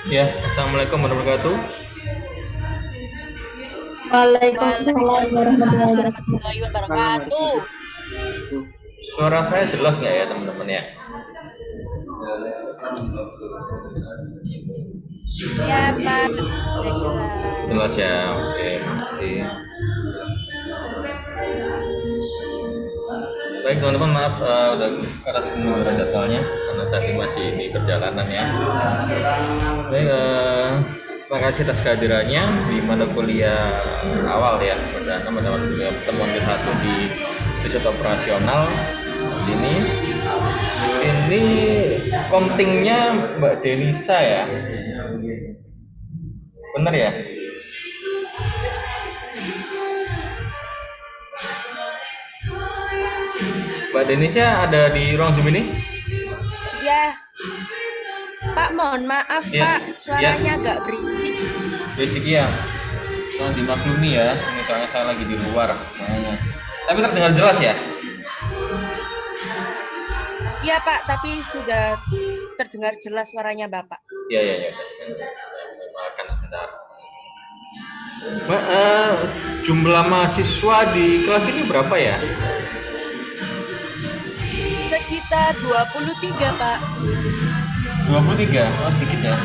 Ya, assalamualaikum warahmatullahi wabarakatuh. Waalaikumsalam Waalaikumsalam warahmatullahi wabarakatuh. warahmatullahi wabarakatuh. Suara saya jelas nggak ya teman-teman ya? Iya, Pak, sudah Jelas jelas. ya, oke, makasih. Baik teman-teman, maaf udah keras menurut jadwalnya karena tadi masih di perjalanan ya. Baik, terima kasih atas kehadirannya di mata kuliah awal ya, perdana mata kuliah pertemuan ke-1 di riset operasional ini. Ini kontingnya Mbak Denisa ya, bener ya? Mbak Denisa ada di ruang Zoom ini? Iya, Pak, mohon maaf, Iya, Pak, iya, suaranya agak berisik. basic ya. Tolong dimaklumi ya, ini soalnya saya lagi di luar. Nah, tapi terdengar jelas ya? Iya, Pak, tapi sudah terdengar jelas suaranya Bapak. Iya, iya, iya. Makan sebentar. Mbak, jumlah mahasiswa di kelas ini berapa ya? Sekitar 23, Pak. 23, oh sedikit ya.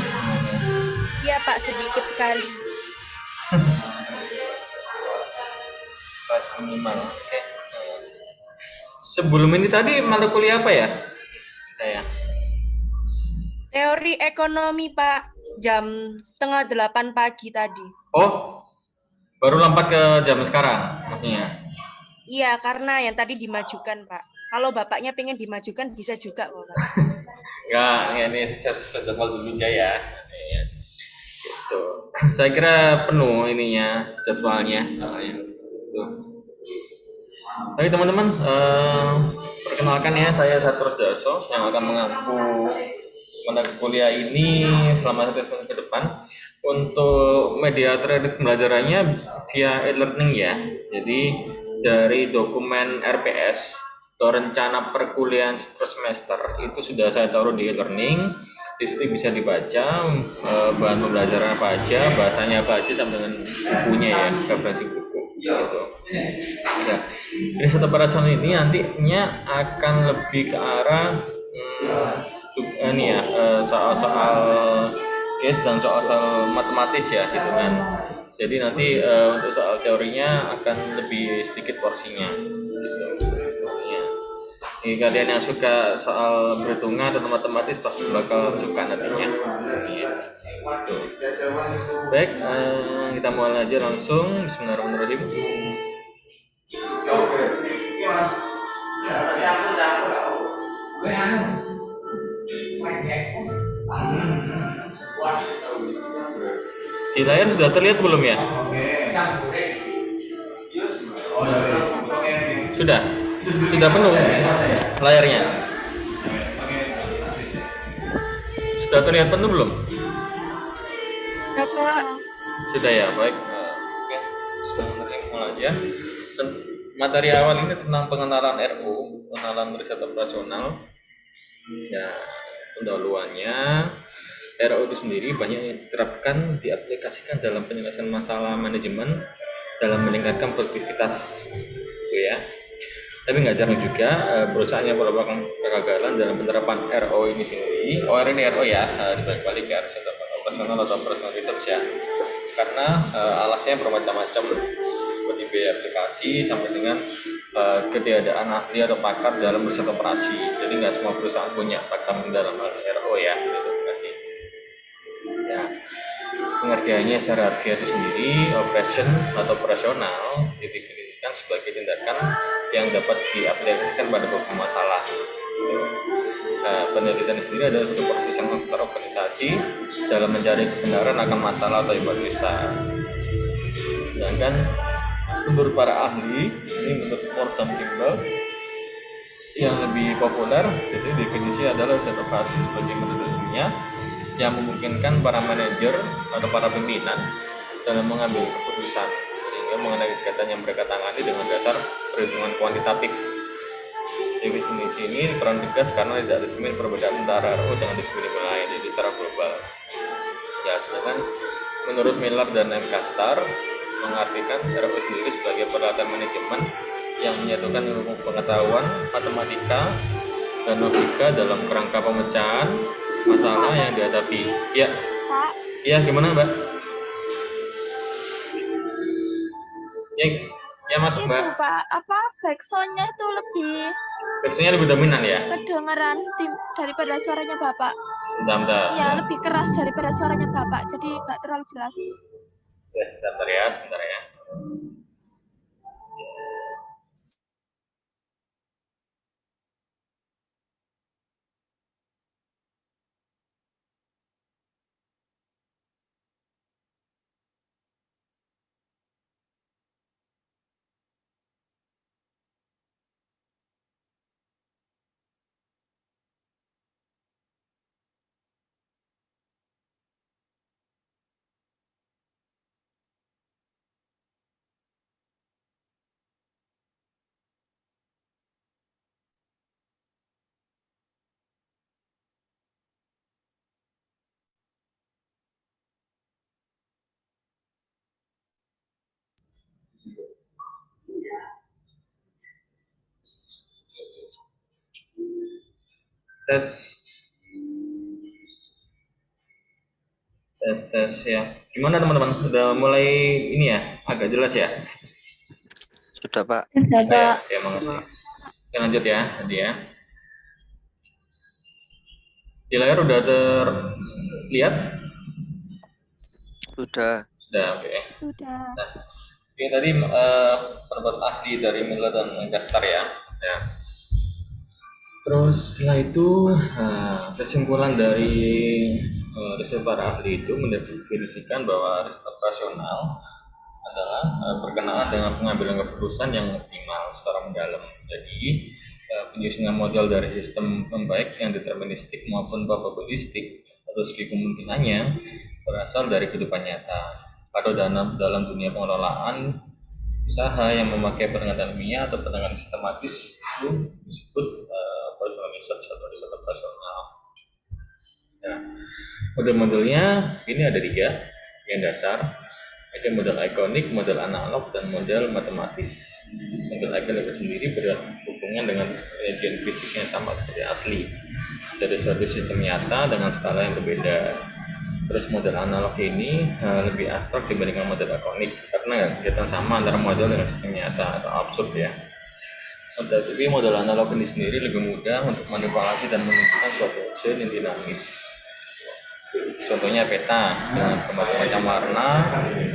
Iya, Pak, sedikit sekali. Kelas minimal, oke. Sebelum ini tadi mata kuliah apa ya? Saya. Teori ekonomi, Pak, jam setengah 8 pagi tadi. Oh, baru lompat ke jam sekarang, maksudnya. Iya, karena yang tadi dimajukan, Pak. Kalau Bapaknya pengen dimajukan, bisa juga, Bapak. Ya, ini saya jadwal dulu aja ya. Ya. Gitu. Saya kira penuh ininya jadwalnya. Gitu. Oke teman-teman, perkenalkan ya, saya Satur Daso yang akan mengampu mata kuliah ini selama 1 tahun ke depan. Untuk media alternatif pembelajarannya via e-learning ya. Jadi dari dokumen RPS atau rencana perkuliahan per semester itu sudah saya taruh di e-learning. Di situ bisa dibaca bahan pembelajaran apa aja, bahasanya apa aja, sama dengan bukunya ya, referensi buku gitu. Ya. Jadi satu operasional ini nantinya akan lebih ke arah ini ya, soal-soal case dan soal-soal matematis ya gitu kan. Jadi nanti untuk soal teorinya akan lebih sedikit porsinya gitu. Ya. Jadi kalian yang suka soal perhitungan atau matematis pasti bakal suka nantinya. Gitu. Baik, kita mulai aja langsung. Bismillahirrahmanirrahim. Di layar sudah terlihat belum ya? Sudah. Sudah penuh layarnya. Sudah terlihat penuh belum? Sudah ya, baik. Oke, sebenarnya mulai aja. Materi awal ini tentang pengenalan RO, pengenalan riset operasional. Ya, pendahuluannya. RO itu sendiri banyak diterapkan, diaplikasikan dalam penyelesaian masalah manajemen dalam meningkatkan produktivitas, gitu ya. Tapi nggak jarang juga perusahaan yang melakukan kegagalan dalam penerapan RO ini sendiri. Oh, ini RO ya, dibalik-balik ya, riset operasional atau operational research ya. Karena alasnya bermacam-macam, seperti biaya aplikasi sampai dengan ketiadaan ahli atau pakar dalam riset operasi. Jadi nggak semua perusahaan punya pakar dalam RO ya, riset operasi. Ya, pengertiannya secara harfiah itu sendiri, operation atau operasional didefinisikan sebagai tindakan yang dapat diaplikasikan pada beberapa masalah. Penelitian sendiri adalah suatu proses yang terorganisasi dalam mencari kebenaran akan masalah atau hipotesa. Sedangkan menurut para ahli, ini menurut Morgan Kimball, yang lebih populer, jadi definisi adalah riset operasi sebagai metode ilmiah yang memungkinkan para manajer atau para pimpinan dalam mengambil keputusan sehingga mengenai kegiatan yang mereka tangani dengan dasar perhitungan kuantitatif. Definisi ini kurang tegas karena tidak ada perbedaan antara RO dengan disiplin lain, jadi secara global. Ya, sedangkan menurut Miller dan M. Kastar mengartikan ROP sendiri sebagai peralatan manajemen yang menyatukan ilmu pengetahuan, matematika, dan logika dalam kerangka pemecahan masalah yang dihadapi. Ya, Pak, ya gimana Mbak? Ya, ya masuk itu Mbak. Pak, apa backsoundnya itu lebih Backsoundnya lebih dominan ya? kedengeran daripada suaranya Bapak. Bentar. Iya, lebih keras daripada suaranya Bapak, jadi nggak terlalu jelas. Ya, sebentar ya. Tes ya. Gimana teman-teman? Sudah mulai ini ya, agak jelas ya? Sudah Pak. Sudah Pak. Ya, mengerti. Oke, lanjut ya, tadi ya. Di layar udah terlihat? Sudah. Sudah, oke. Sudah. Nah, ini tadi pendapat ahli dari Miller dan Lancaster ya. Terus setelah itu kesimpulan dari riset para ahli itu mendefinisikan bahwa riset operasional adalah berkenaan dengan pengambilan keputusan yang optimal secara mendalam. Jadi penyusunan model dari sistem baik yang deterministik maupun probabilistik atau segi kemungkinannya berasal dari kehidupan nyata. Atau dalam dunia pengelolaan usaha yang memakai pendekatan ilmiah atau pendekatan sistematis itu disebut operational research atau riset operasional. Nah, model-modelnya ini ada 3 yang dasar. Ada model ikonik, model analog, dan model matematis. Model ikonik sendiri berhubungan dengan penyajian fisik yang sama seperti asli dari suatu sistem nyata dengan skala yang berbeda. Terus model analog ini lebih abstrak dibandingkan model ikonik karena kelihatan sama antara model dengan sistem nyata atau absurd ya. Tapi model analog ini sendiri lebih mudah untuk manipulasi dan menunjukkan suatu hasil yang dinamis. Contohnya peta dengan bermacam warna,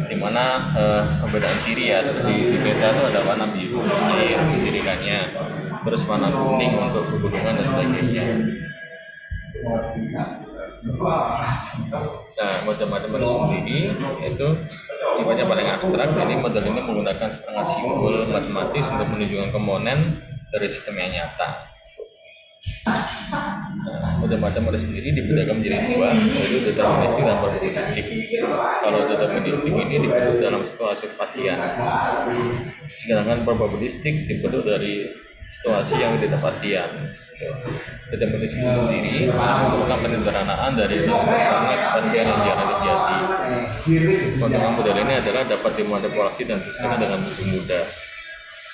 di mana perbedaan ciri ya, seperti di peta itu ada warna biru air cirikannya, terus warna kuning untuk pegunungan dan sebagainya. Nah, model-model sendiri itu sifatnya paling abstrak. Jadi model ini menggunakan setengah simbol matematis untuk menunjukkan komponen dari sistem yang nyata. Model-model sendiri dibedakan menjadi 2, yaitu deterministik dan probabilistik. Kalau deterministik ini dibentuk dalam situasi kepastian, sedangkan probabilistik dibentuk dari situasi yang tidak kepastian. Deterministik itu sendiri merupakan penyederhanaan dari standar kepastian yang jarang terjadi. Keuntungan model ini adalah dapat dimanipulasi dan disesuaikan dengan lebih mudah.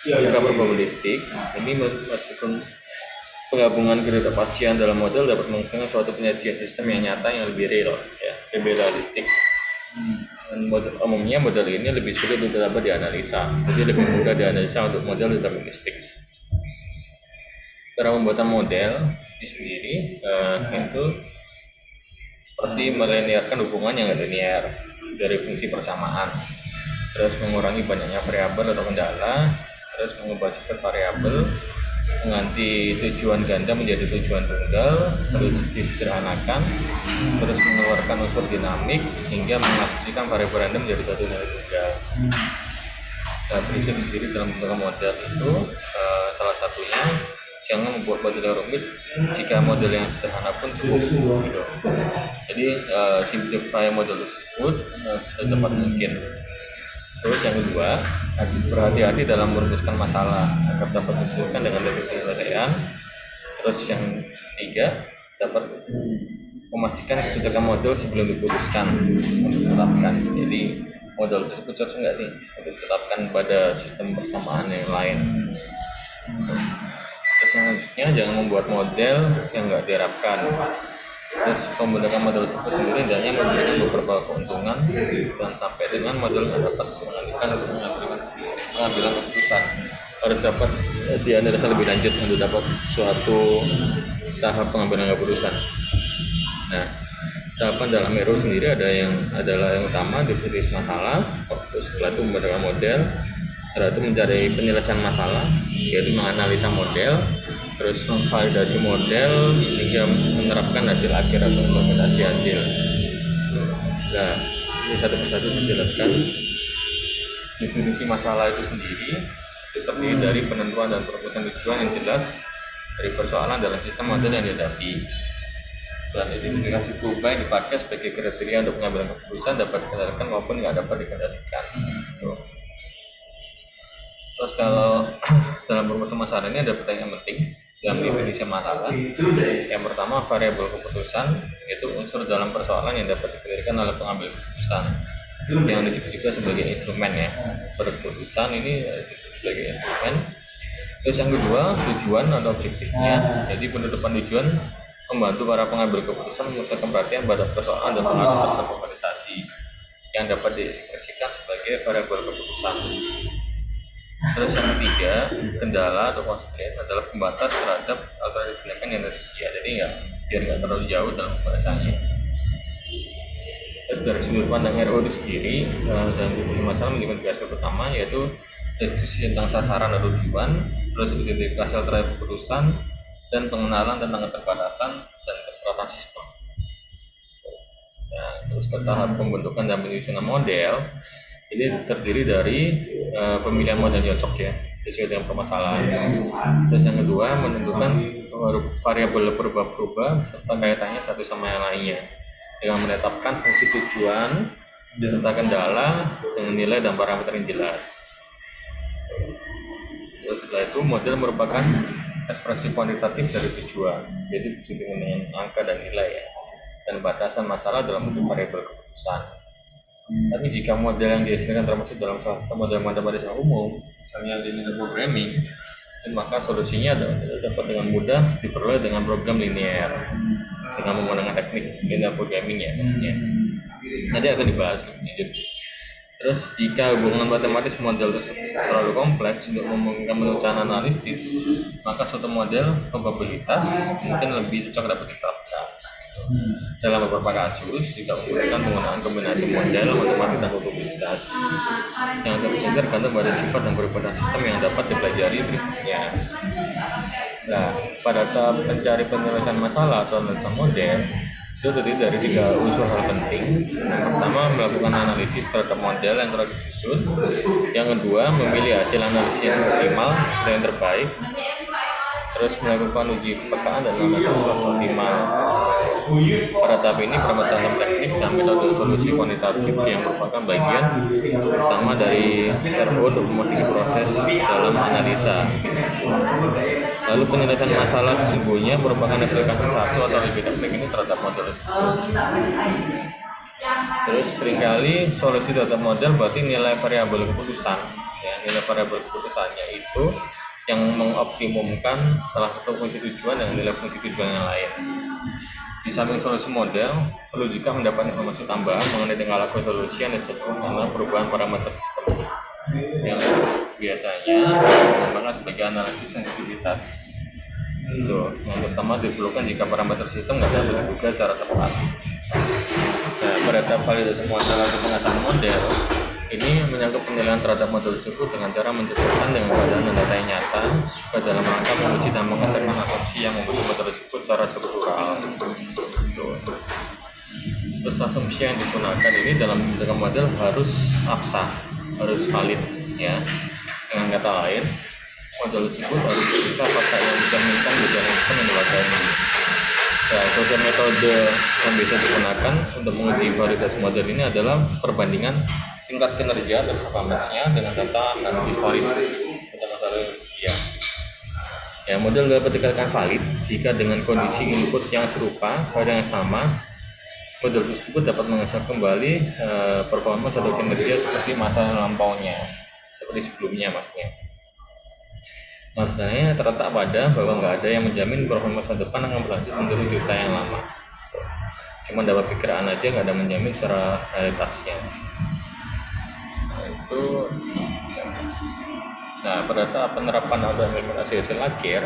Jika probabilistik ini meskipun penggabungan ketidakpastian dalam model dapat menghasilkan suatu penyajian sistem yang nyata yang lebih real, ya, lebih realistik. Dan umumnya model ini lebih sulit untuk dapat dianalisa, jadi lebih mudah dianalisa untuk model deterministik. Cara pembuatan model ini sendiri itu seperti melinearkan hubungan yang linear dari fungsi persamaan, terus mengurangi banyaknya variabel atau kendala, terus mengubah sifat variabel, mengganti tujuan ganda menjadi tujuan tunggal, terus disederhanakan, terus mengeluarkan unsur dinamik hingga mengasumsikan variabel random menjadi satu nilai tunggal. Nah, prinsip sendiri dalam pembentukan model itu salah satunya jangan membuat model yang rumit jika model yang sederhana pun cukup. Gitu. Jadi simplify model tersebut secepat mungkin. Terus yang kedua, berhati-hati dalam merumuskan masalah agar dapat disesuaikan dengan definisi penilaian. Terus yang ketiga, dapat memastikan kecocokan model sebelum diputuskan untuk diterapkan. Jadi model tersebut cocok nggak nih untuk diterapkan pada sistem persamaan yang lain. Terus selanjutnya jangan membuat model yang nggak diharapkan. Terus pembentukan model tersebut sendiri hendaknya memberikan beberapa keuntungan dan sampai dengan model dapat mengalihkan untuk pengambilan keputusan harus dapat dianalisa lebih lanjut untuk dapat suatu tahap pengambilan keputusan. Nah, tahapan dalam RO sendiri adalah yang utama definisi masalah, terus setelah itu membentukkan model, setelah itu mencari penyelesaian masalah, yaitu menganalisa model, terus memvalidasi model hingga menerapkan hasil akhir atau implementasi hasil. Nah, ini satu persatu dijelaskan. Definisi masalah itu sendiri terdiri dari penentuan dan perumusan tujuan yang jelas dari persoalan dalam sistem model yang dihadapi. Dan identifikasi perubahan yang dipakai sebagai kriteria untuk pengambilan keputusan dapat dikendalikan maupun nggak dapat dikendalikan. Terus kalau dalam perumusan masalah ini ada pertanyaan penting dalam definisi masalah. Yang pertama, variabel keputusan yaitu unsur dalam persoalan yang dapat dikendalikan oleh pengambil keputusan yang disebut juga sebagai instrumen ya. Keputusan ini sebagai instrumen. Terus yang kedua, tujuan atau objektifnya. Jadi penetapan tujuan membantu para pengambil keputusan memusatkan perhatian pada persoalan dan pengaruh terhadap organisasi yang dapat diekspresikan sebagai variabel keputusan. Terus yang ketiga, kendala atau constraint adalah pembatas terhadap alternatif tindakan yang tersedia. Jadi biar nggak terlalu jauh dalam pembahasannya. Terus dari sudut pandang RO itu sendiri, dalam definisi masalah menjadi tugas pertama yaitu diskusi tentang sasaran atau tujuan, terus identifikasi alternatif keputusan, dan pengenalan tentang keterbatasan dan keseratan sistem. Nah, terus ke tahap pembentukan dan penyusunan model ini terdiri dari pemilihan model cocok ya sesuai dengan permasalahan. Terus yang kedua, menentukan variabel berubah-ubah serta kaitannya satu sama yang lainnya dengan menetapkan fungsi tujuan serta kendala dengan nilai dan parameter yang jelas. Terus setelah itu model merupakan ekspresi kuantitatif dari tujuan, jadi berhubungan dengan angka dan nilai ya, dan batasan masalah dalam bentuk variabel keputusan. Tapi jika model yang dihasilkan termasuk dalam salah satu model matematika umum, misalnya linear programming, dan maka solusinya dapat dengan mudah diperoleh dengan program linear dengan menggunakan teknik linear programming ya. Nanti akan dibahas lebih lanjut. Terus jika hubungan matematis model tersebut terlalu kompleks untuk memungkinkan perencanaan analitis, maka suatu model probabilitas mungkin lebih cocok dapat diterapkan. Dalam beberapa kasus jika menggunakan penggunaan kombinasi model matematik dan probabilitas yang tergantung pada sifat dan perubahan sistem yang dapat dipelajari berikutnya. Nah, pada tahap mencari penyelesaian masalah atau analisa model itu terdiri dari 3 unsur hal penting. Yang pertama, melakukan analisis terhadap model yang telah disusun. Yang kedua, memilih hasil analisis yang optimal dan yang terbaik. Terus melakukan uji kepekaan dan analisis optimal. Pada tahap ini permasalahan teknik dan metode solusi kuantitatif yang merupakan bagian utama dari RO untuk memodifikasi proses dalam analisa. Lalu penyelesaian masalah sesungguhnya merupakan aplikasi satu atau lebih teknik ini terhadap model tersebut. Terus seringkali solusi terhadap model berarti nilai variabel keputusan. Ya, nilai variabel keputusannya itu yang mengoptimumkan salah satu fungsi tujuan dengan nilai fungsi tujuan yang lain. Di samping solusi model, perlu juga mendapat informasi tambahan mengenai tingkah laku solusi yang disebut dengan perubahan parameter sistem yang biasanya menggunakan sebagai analisis sensitivitas. Itu yang pertama diperlukan jika parameter sistem nggak dapat dibuka secara tepat. Nah, pada tahap validasi model atau pengasahan model, ini menyangkut penilaian terhadap model tersebut dengan cara menceritakan dengan keadaan dan data yang nyata juga dalam rangka menguji dan mengesahkan asumsi yang membentuk model tersebut secara struktural. Terus asumsi yang digunakan ini dalam membentuk model harus absah, harus valid ya. Dengan kata lain, model tersebut harus bisa pakai yang mencerminkan gejala sistem yang diwakili. Nah, suatu metode yang bisa digunakan untuk menguji validasi model ini adalah perbandingan tingkat kinerja dan performance-nya dengan data dan historis data masalah ya. Ya, model dapat dikatakan valid jika dengan kondisi input yang serupa pada yang sama, model tersebut dapat menghasilkan kembali performa atau kinerja seperti masa lampaunya, seperti sebelumnya maksudnya. Maknanya terletak pada bahwa nggak ada yang menjamin performa masa depan akan berlanjut menurut cerita yang lama. Cuma dapat pikiran aja, nggak ada menjamin secara realitasnya. Nah, pada tahap penerapan atau implementasi hasil akhir,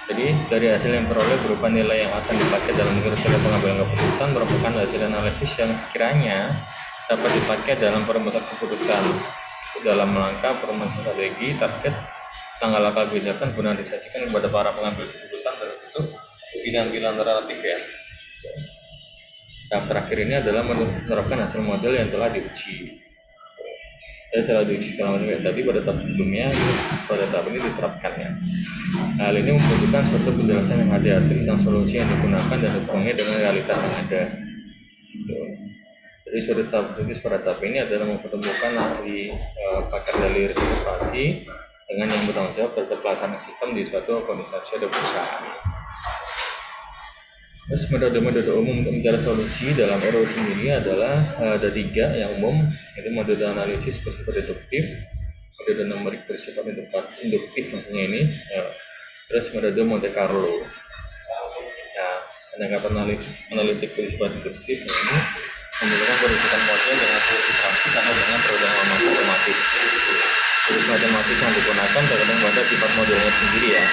jadi dari hasil yang peroleh berupa nilai yang akan dipakai dalam proses pengambilan keputusan merupakan hasil analisis yang sekiranya dapat dipakai dalam perumusan keputusan dalam langkah perumahan strategi, target, langkah-langkah kebijakan guna disajikan kepada para pengambil keputusan berbentuk pilihan-pilihan relatif ya. Tahap terakhir ini adalah menerapkan hasil model yang telah diuji. Dan setelah diuji segala macam tadi pada tahap sebelumnya, pada tahap ini diterapkan ya. Hal ini membutuhkan suatu penjelasan yang hati-hati tentang solusi yang digunakan dan hubungannya dengan realitas yang ada. Jadi suatu tahap kritis pada tahap ini adalah mempertemukan ahli pakar dari reservasi dengan yang bertanggung jawab terhadap pelaksanaan sistem di suatu organisasi atau perusahaan. Terus metode-metode umum untuk mencari solusi dalam RO sendiri adalah ada 3 yang umum, yaitu metode analisis bersifat deduktif, metode numerik bersifat induktif maksudnya ini, terus metode Monte Carlo. Nah, pendekatan analitik bersifat deduktif ini membutuhkan perujukan model dengan solusi praktik atau dengan perubahan matematis. Solusi matematis yang digunakan tergantung pada sifat modelnya sendiri ya.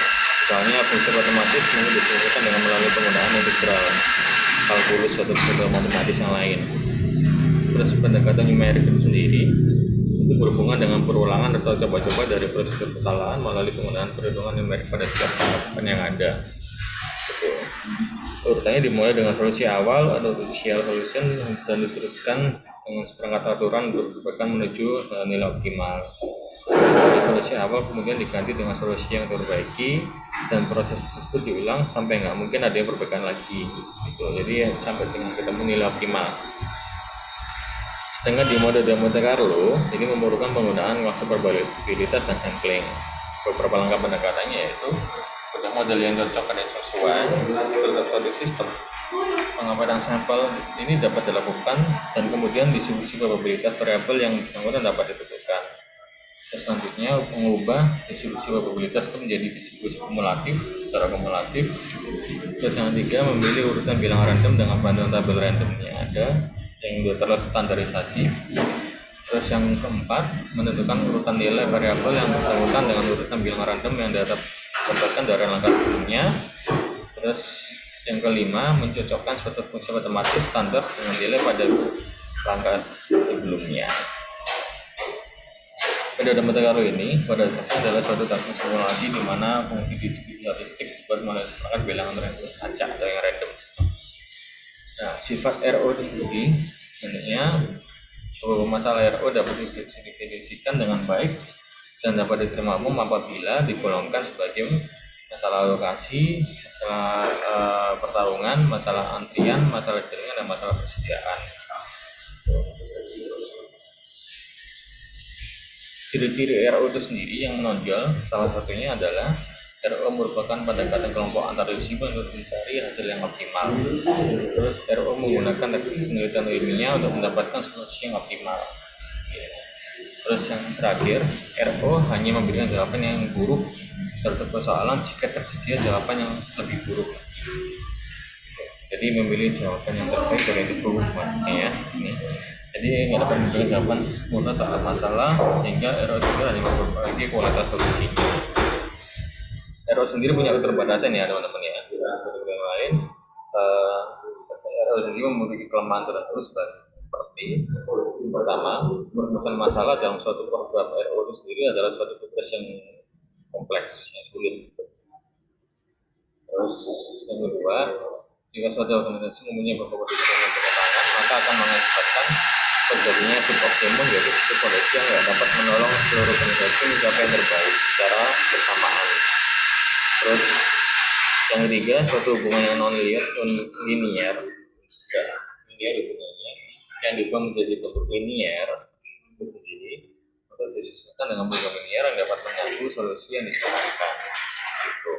Misalnya fungsi matematis mungkin diselesaikan dengan melalui penggunaan integral, kalkulus atau metode matematis yang lain. Terus pendekatan numerik itu sendiri itu berhubungan dengan perulangan atau coba-coba dari prosedur kesalahan melalui penggunaan perhitungan numerik pada setiap tahapan yang ada. Urutannya dimulai dengan solusi awal atau initial solution dan diteruskan dengan seperangkat aturan untuk menuju nilai optimal. Dari solusi awal kemudian diganti dengan solusi yang terbaiki dan proses tersebut diulang sampai nggak mungkin ada yang perbaikan lagi gitu. Jadi sampai dengan ketemu nilai optimal. Sedangkan di mode Monte Carlo ini memerlukan penggunaan waktu probabilitas dan sampling. Beberapa langkah pendekatannya yaitu pada model yang cocok dan sesuai untuk suatu sistem. Pengamatan sampel ini dapat dilakukan dan kemudian distribusi probabilitas variabel yang bersangkutan dapat ditentukan. Selanjutnya mengubah distribusi probabilitas itu menjadi distribusi kumulatif secara kumulatif. Terus yang ketiga memilih urutan bilangan random dengan bantuan tabel randomnya ada yang terstandarisasi. Terus yang keempat menentukan urutan nilai variabel yang bersangkutan dengan urutan bilangan random yang didapatkan dari langkah sebelumnya. Terus yang kelima mencocokkan suatu fungsi matematis standar dengan nilai pada langkah sebelumnya. Metode Monte Carlo ini pada dasarnya adalah suatu teknik simulasi di mana fungsi distribusi statistik dapat menghasilkan bilangan random acak atau yang random. Nah, sifat RO itu sendiri sebenarnya bahwa masalah RO dapat didefinisikan dengan baik dan dapat diterima umum apabila digolongkan sebagai masalah alokasi, masalah pertarungan, masalah antrian, masalah jaringan, dan masalah persediaan. Ciri-ciri RO itu sendiri yang menonjol salah satunya adalah RO merupakan pendekatan kelompok antar-disiplin untuk mencari hasil yang optimal. Terus RO menggunakan teknik penelitian ilmiah untuk mendapatkan solusi yang optimal. Terus yang terakhir, RO hanya memberikan jawaban yang buruk terhadap persoalan jika tersedia jawaban yang lebih buruk. Jadi memilih jawaban yang terbaik dari yang buruk maksudnya ya di sini. Jadi nggak dapat memberikan jawaban sempurna terhadap masalah sehingga RO itu hanya memperbaiki kualitas solusinya. RO sendiri punya keterbatasan ya teman-teman ya. Seperti yang lain, RO sendiri memiliki kelemahan tertentu seperti pertama, perumusan masalah dalam suatu program RO itu sendiri adalah suatu tugas yang kompleks, yang sulit. Terus yang kedua, jika suatu organisasi mempunyai berkompetisi dengan kewenangan, maka akan mengakibatkan terjadinya suboptimum, yaitu kondisi yang tidak dapat menolong seluruh organisasi mencapai yang terbaik secara bersamaan. Terus yang ketiga, suatu hubungan yang non-linear linear hubungannya yang diubah menjadi bentuk linear itu sendiri atau disesuaikan dengan bentuk linear yang dapat menyatu solusi yang disediakan. Gitu.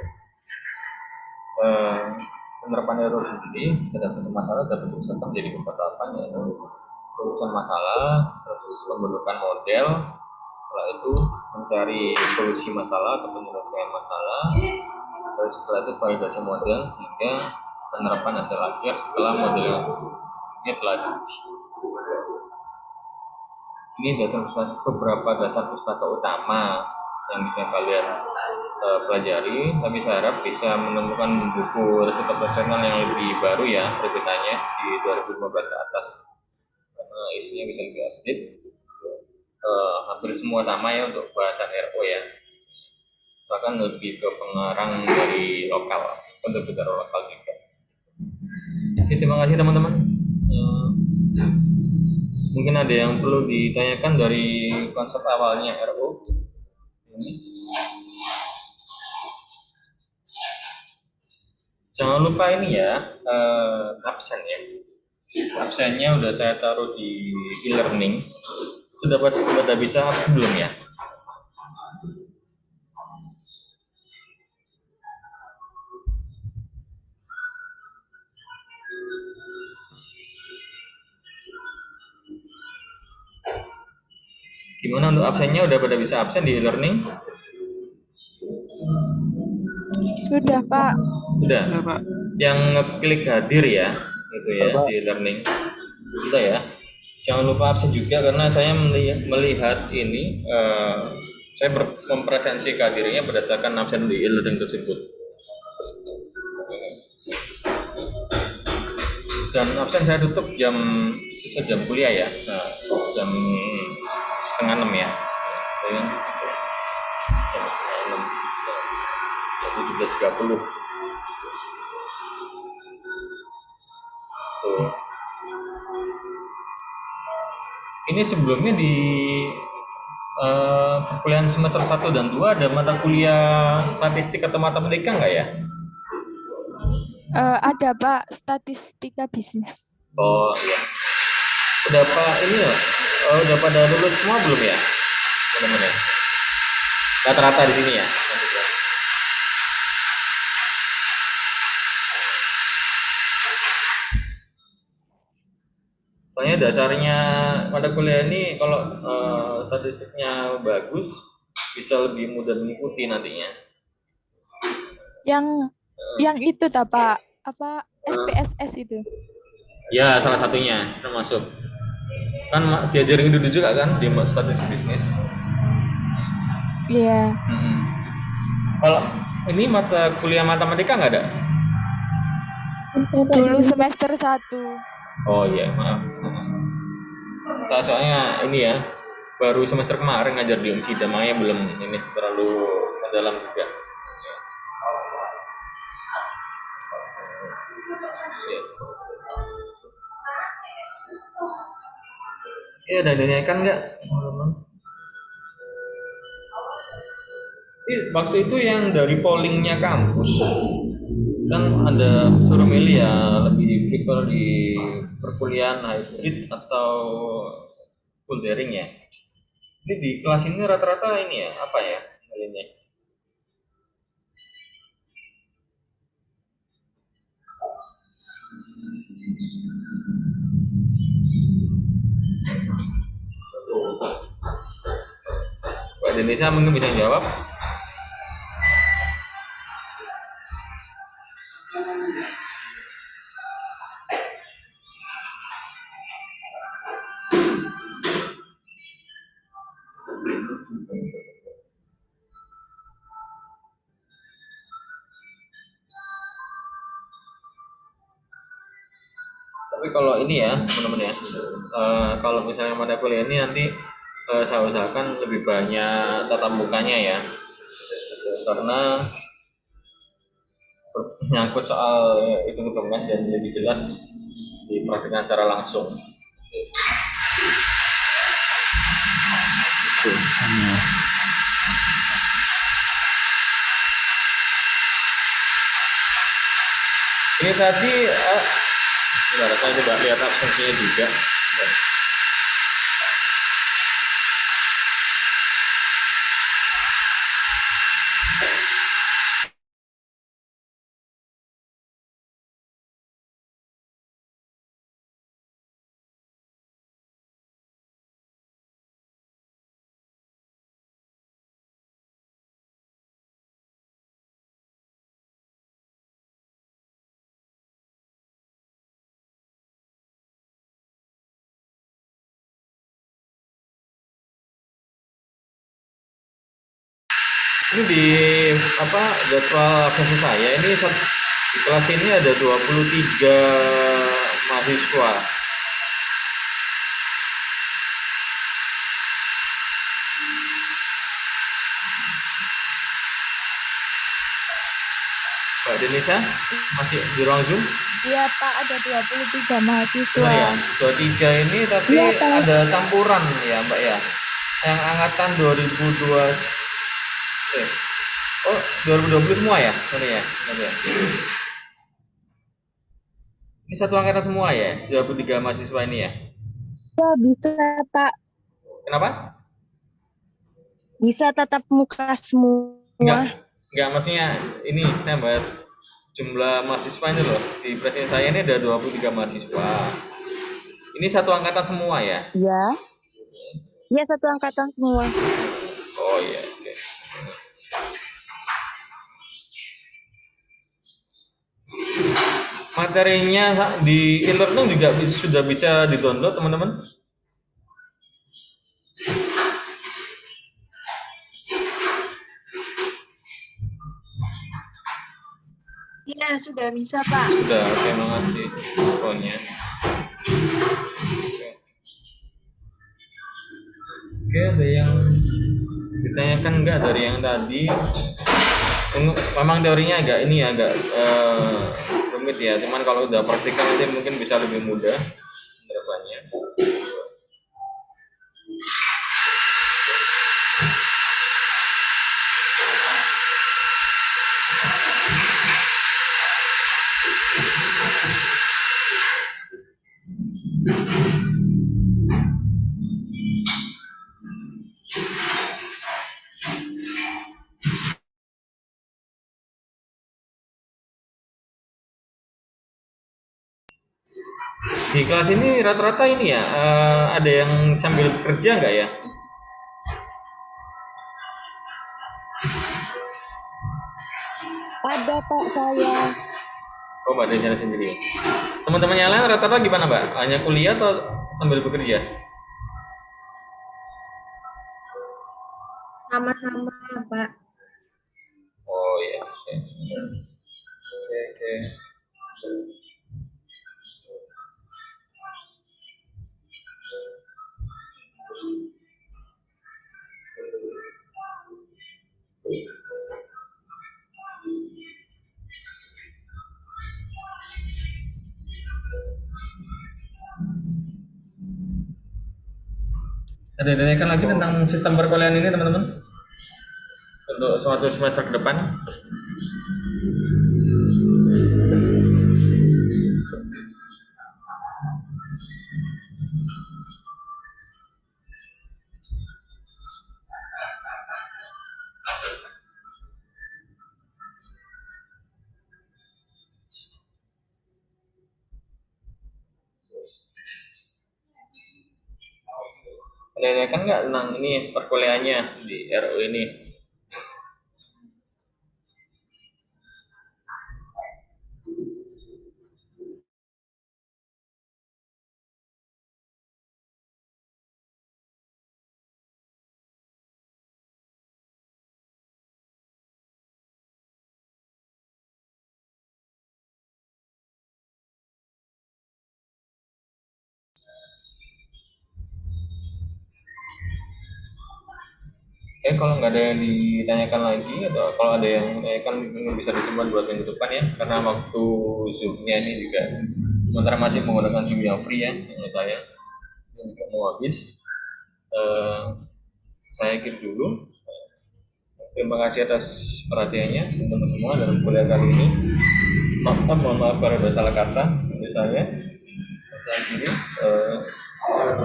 eh, penerapan RO sendiri ada satu masalah dapat diusahakan menjadi beberapa tahapan, yaitu perurusan masalah, terus pembentukan model, setelah itu mencari solusi masalah atau penyelesaian masalah, terus setelah itu validasi model hingga penerapan hasil akhir setelah model ini telah diuji. Ini beberapa dasar pustaka utama yang bisa kalian pelajari, tapi saya harap bisa menemukan buku resep operasional yang lebih baru ya terbitannya di 2015 ke atas, karena isinya bisa lebih update. Hampir semua sama ya untuk bahasan RO ya, misalkan lebih ke pengarang dari lokal, kontributor lokal juga. Oke, terima kasih teman-teman. Mungkin ada yang perlu ditanyakan dari konsep awalnya RO ini. Jangan lupa ini ya, absen ya. Absennya udah saya taruh di e-learning. Sudah bisa absen belum ya? Gimana untuk absennya, udah pada bisa absen di e-learning? Sudah, Pak. Sudah. Ya, Pak. Yang ngeklik hadir ya, itu ya di e-learning. Sudah ya. Jangan lupa absen juga karena saya melihat ini saya mempresensi kehadirannya berdasarkan absen di e-learning tersebut. Dan absen saya tutup sisa jam kuliah ya, nah, jam 5:30 ya. Jam 5:30, jam 17.30. Tuh. Ini sebelumnya di perkuliahan semester 1 dan 2 ada mata kuliah statistik atau matematika nggak ya? Ada, Pak, statistika bisnis. Oh iya. Udah udah pada lulus semua belum ya? Teman-teman. Rata-rata di sini ya. Soalnya dasarnya mata kuliah ini kalau statistiknya bagus bisa lebih mudah mengikuti nantinya. Yang itu Pak, apa SPSS itu? Ya, salah satunya termasuk. Kan diajarin dulu juga kan di statistik bisnis. Iya. Kalau ini mata kuliah matematika nggak ada? Dulu semester 1. Oh iya, maaf. Soalnya ini ya, baru semester kemarin ngajar di Unsida, makanya belum ini terlalu mendalam juga. Iya, ada ditanyakan nggak? Waktu itu yang dari pollingnya kampus kan ada suruh milih ya, lebih prefer di perkuliahan hybrid atau full daring ya. Ini di kelas ini rata-rata ini ya, apa ya milihnya? Pak Indonesia mungkin bisa jawab. Tapi kalau ini ya teman-teman ya, kalau misalnya mata kuliah ini nanti saya usahakan lebih banyak tatap mukanya ya, karena menyangkut soal hitung-hitungan dan lebih jelas dipraktikkan secara langsung. Ini tadi sebentar, saya coba lihat absensinya juga. Ini di apa jadwal versi saya ini di kelas ini ada 23 mahasiswa. Mbak Denisa masih di ruang Zoom? Iya Pak, ada 23 Benar mahasiswa. ya? 23 ini tapi Iya Pak. ada campuran ya Mbak ya. Yang angkatan 2002 oh 2020 semua ya? Benar ya? Benar ya? Ini satu angkatan semua ya? 23 mahasiswa ini ya? Ya bisa Pak, Kenapa? Bisa tatap muka semua. Enggak maksudnya ini saya bahas jumlah mahasiswa ini loh. Di presiden saya ini ada 23 mahasiswa. Ini satu angkatan semua ya? ya. Ya satu angkatan semua. Oh iya, oke. Materinya di e-learning juga sudah bisa di-download teman-teman? Iya sudah bisa Pak. Sudah, oke, makasih infonya. Oke, ada yang ditanyakan enggak dari yang tadi? Memang teorinya agak ini ya, agak rumit ya. Cuman kalau udah praktikal nanti mungkin bisa lebih mudah penerapannya. Di kelas ini rata-rata ini ya, ada yang sambil kerja nggak ya? Ada Pak saya. Oh, Mbak Desiana sendiri. Teman-teman yang lain rata-rata gimana, Mbak? Hanya kuliah atau sambil bekerja? Sama-sama Pak. Oh iya, oke. Oke, oke. Ada yang ditanyakan lagi tentang sistem perkuliahan ini, teman-teman? Untuk suatu semester ke depan? Ada yang ditanyakan nggak tentang ini perkuliahannya di RU ini? Kalau nggak ada yang ditanyakan lagi atau kalau ada yang ditanyakan mungkin bisa disimpan buat minggu depan ya, karena waktu zoomnya ini juga sementara masih menggunakan zoom yang free ya menurut saya. Ini juga mau habis. Saya akhiri dulu. Terima kasih atas perhatiannya teman-teman semua dalam kuliah kali ini. Mohon maaf kalau ada salah kata dari saya. Saya akhiri.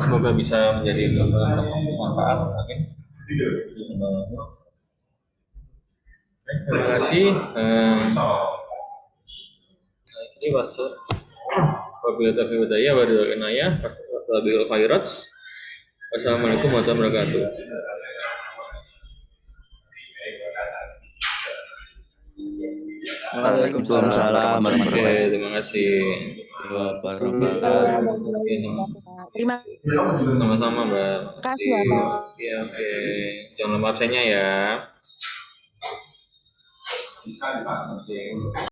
Semoga bisa menjadi bermanfaat. Amin. Terima kasih. Ini masa wabillahi taufiq wal hidayah wa billahi inayah. Wabillahi khairat. Wassalamualaikum warahmatullahi wabarakatuh. Waalaikumsalam Oke, warahmatullahi terima kasih. wabarakatuh. Terima Sama-sama, Mbak. Kasih ya Pak. Oke, oke. Jangan lupa absennya ya. Oke.